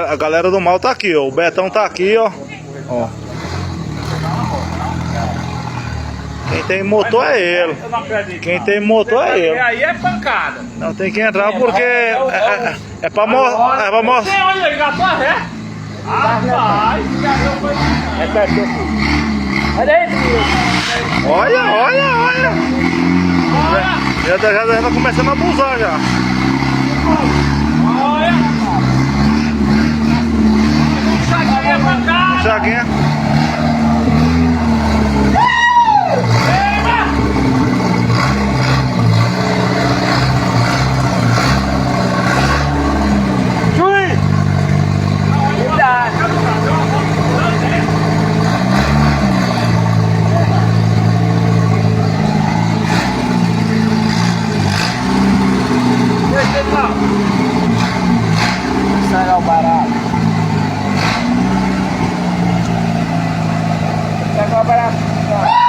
A galera do mal tá aqui, ó. O Betão tá aqui, ó. Ó. Quem tem motor é ele. Quem tem motor é ele. Aí é pancada. Não tem que entrar porque é pra mostrar. É pra mostrar. Tem onde ligar sua ré? Rapaz, é perto do cu. Olha aí, Olha, olha, olha. Já tá começando a abusar já. olha. Chaguinha pancada. Chaguinha. Estragar o barato. Estragar o barato.